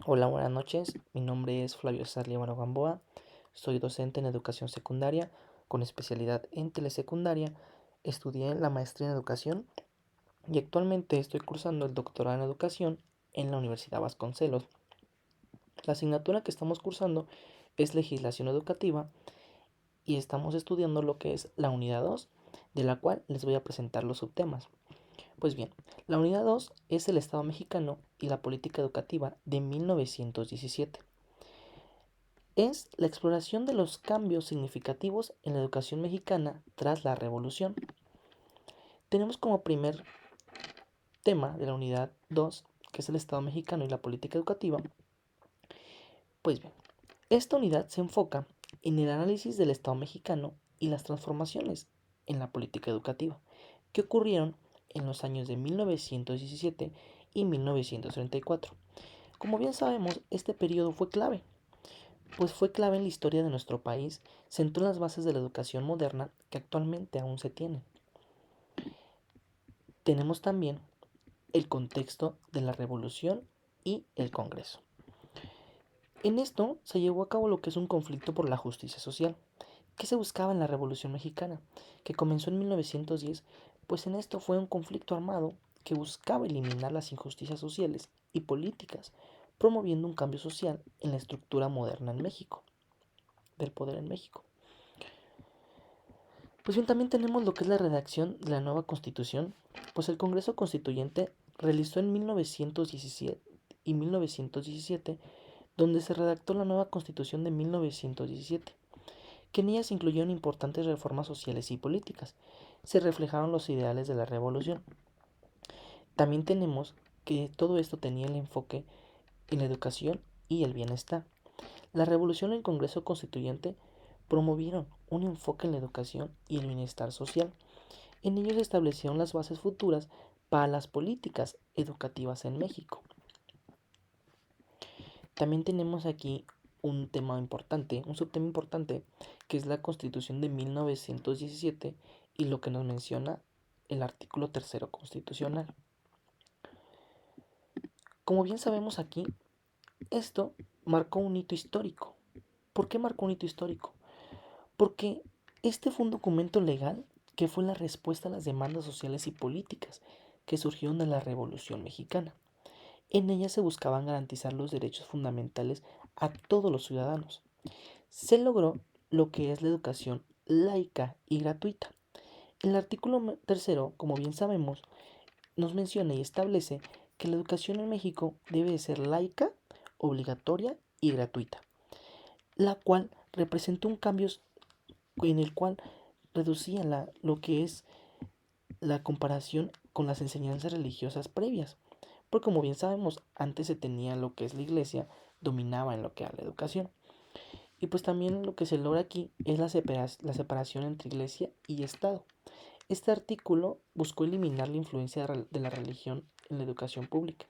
Hola, buenas noches. Mi nombre es Flavio César Líbano Gamboa. Soy docente en educación secundaria con especialidad en telesecundaria. Estudié la maestría en educación y actualmente estoy cursando el doctorado en educación en la Universidad Vasconcelos. La asignatura que estamos cursando es legislación educativa y estamos estudiando lo que es la unidad 2, de la cual les voy a presentar los subtemas. Pues bien, la unidad 2 es el Estado mexicano y la política educativa de 1917. Es la exploración de los cambios significativos en la educación mexicana tras la Revolución. Tenemos como primer tema de la unidad 2, que es el Estado mexicano y la política educativa. Pues bien, esta unidad se enfoca en el análisis del Estado mexicano y las transformaciones en la política educativa que ocurrieron en los años de 1917 y 1934. Como bien sabemos, este periodo fue clave, pues fue clave en la historia de nuestro país, sentó las bases de la educación moderna que actualmente aún se tienen. Tenemos también el contexto de la Revolución y el Congreso. En esto se llevó a cabo lo que es un conflicto por la justicia social. ¿Qué se buscaba en la Revolución Mexicana? Que comenzó en 1910, pues en esto fue un conflicto armado que buscaba eliminar las injusticias sociales y políticas, promoviendo un cambio social en la estructura moderna en México, del poder en México. Pues bien, también tenemos lo que es la redacción de la nueva Constitución, pues el Congreso Constituyente realizó en 1917 y 1917, donde se redactó la nueva Constitución de 1917, que en ella se incluyeron importantes reformas sociales y políticas. Se reflejaron los ideales de la Revolución. También tenemos que todo esto tenía el enfoque en la educación y el bienestar. La Revolución y el Congreso Constituyente promovieron un enfoque en la educación y el bienestar social. En ellos se establecieron las bases futuras para las políticas educativas en México. También tenemos aquí un tema importante, un subtema importante, que es la Constitución de 1917 y lo que nos menciona el artículo tercero constitucional. Como bien sabemos aquí, esto marcó un hito histórico. ¿Por qué marcó un hito histórico? Porque este fue un documento legal que fue la respuesta a las demandas sociales y políticas que surgieron de la Revolución Mexicana. En ella se buscaban garantizar los derechos fundamentales a todos los ciudadanos. Se logró lo que es la educación laica y gratuita. El artículo tercero, como bien sabemos, nos menciona y establece que la educación en México debe de ser laica, obligatoria y gratuita, la cual representa un cambio en el cual reducía lo que es la comparación con las enseñanzas religiosas previas. Porque como bien sabemos, antes se tenía lo que es la iglesia, dominaba en lo que era la educación. Y pues también lo que se logra aquí es la separación entre iglesia y Estado. Este artículo buscó eliminar la influencia de la religión en la educación pública.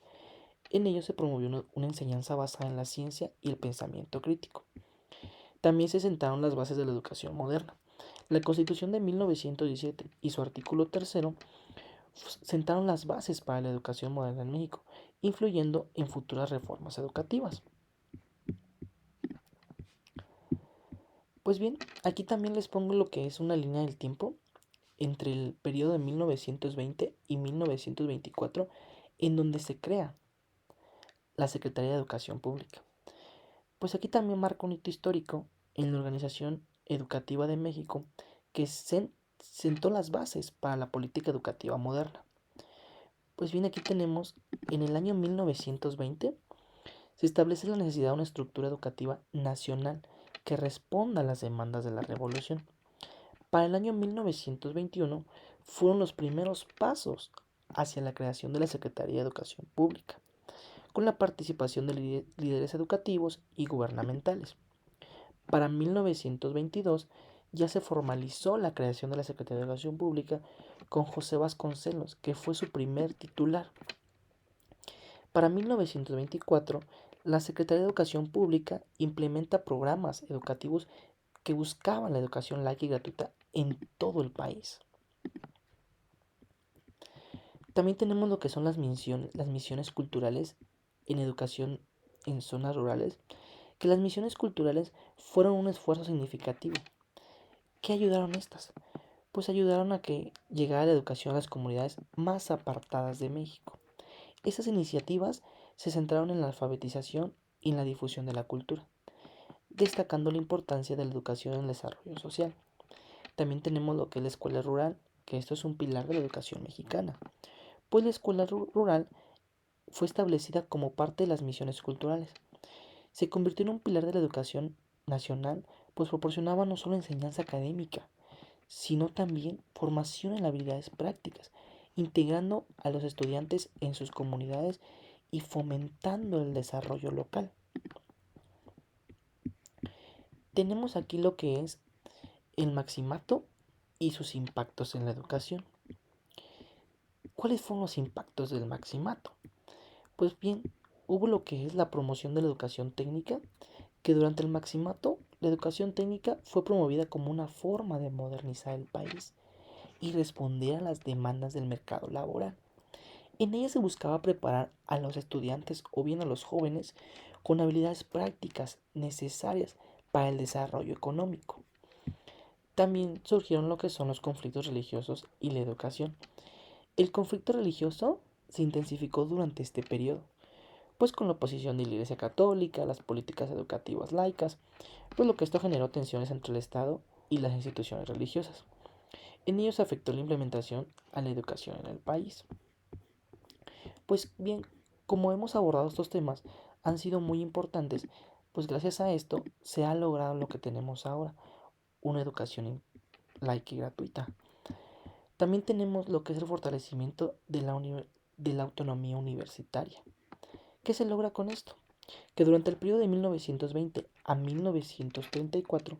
En ello se promovió una enseñanza basada en la ciencia y el pensamiento crítico. También se sentaron las bases de la educación moderna. La Constitución de 1917 y su artículo tercero sentaron las bases para la educación moderna en México, influyendo en futuras reformas educativas. Pues bien, aquí también les pongo lo que es una línea del tiempo entre el periodo de 1920 y 1924, en donde se crea la Secretaría de Educación Pública. Pues aquí también marca un hito histórico en la Organización Educativa de México que sentó las bases para la política educativa moderna. Pues bien, aquí tenemos en el año 1920 se establece la necesidad de una estructura educativa nacional que responda a las demandas de la revolución. Para el año 1921 fueron los primeros pasos hacia la creación de la Secretaría de Educación Pública, con la participación de líderes educativos y gubernamentales. Para 1922 ya se formalizó la creación de la Secretaría de Educación Pública con José Vasconcelos, que fue su primer titular. Para 1924, la Secretaría de Educación Pública implementa programas educativos que buscaban la educación laica y gratuita en todo el país. También tenemos lo que son las misiones culturales en educación en zonas rurales, que las misiones culturales fueron un esfuerzo significativo. ¿Qué ayudaron estas? Pues ayudaron a que llegara la educación a las comunidades más apartadas de México. Estas iniciativas se centraron en la alfabetización y en la difusión de la cultura, destacando la importancia de la educación en el desarrollo social. También tenemos lo que es la escuela rural, que esto es un pilar de la educación mexicana, pues la escuela rural fue establecida como parte de las misiones culturales. Se convirtió en un pilar de la educación nacional, pues proporcionaba no solo enseñanza académica, sino también formación en habilidades prácticas, integrando a los estudiantes en sus comunidades y fomentando el desarrollo local. Tenemos aquí lo que es el maximato y sus impactos en la educación. ¿Cuáles fueron los impactos del maximato? Pues bien, hubo lo que es la promoción de la educación técnica, que durante el maximato la educación técnica fue promovida como una forma de modernizar el país y responder a las demandas del mercado laboral. En ella se buscaba preparar a los estudiantes o bien a los jóvenes con habilidades prácticas necesarias para el desarrollo económico. También surgieron lo que son los conflictos religiosos y la educación. El conflicto religioso se intensificó durante este periodo, pues con la oposición de la Iglesia Católica, las políticas educativas laicas, pues lo que esto generó tensiones entre el Estado y las instituciones religiosas. En ello se afectó la implementación a la educación en el país. Pues bien, como hemos abordado estos temas, han sido muy importantes, pues gracias a esto se ha logrado lo que tenemos ahora, una educación laica y gratuita. También tenemos lo que es el fortalecimiento de la autonomía universitaria. ¿Qué se logra con esto? Que durante el periodo de 1920 a 1934,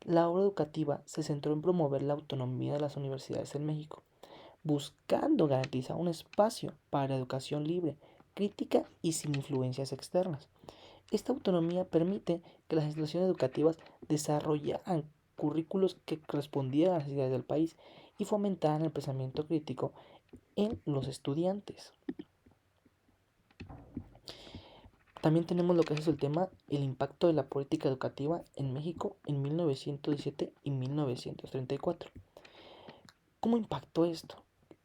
la obra educativa se centró en promover la autonomía de las universidades en México, buscando garantizar un espacio para la educación libre, crítica y sin influencias externas. Esta autonomía permite que las instituciones educativas desarrollaran currículos que correspondieran a las necesidades del país y fomentaran el pensamiento crítico en los estudiantes. También tenemos lo que es el tema, el impacto de la política educativa en México en 1917 y 1934. ¿Cómo impactó esto?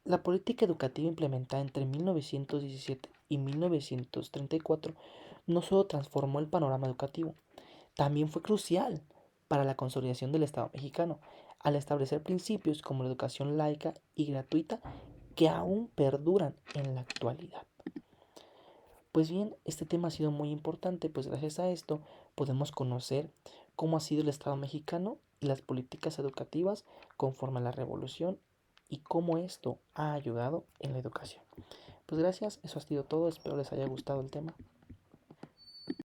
La política educativa implementada entre 1917 y 1934 no solo transformó el panorama educativo, también fue crucial para la consolidación del Estado mexicano, al establecer principios como la educación laica y gratuita que aún perduran en la actualidad. Pues bien, este tema ha sido muy importante, pues gracias a esto podemos conocer cómo ha sido el Estado mexicano y las políticas educativas conforme a la revolución y cómo esto ha ayudado en la educación. Pues gracias, eso ha sido todo, espero les haya gustado el tema.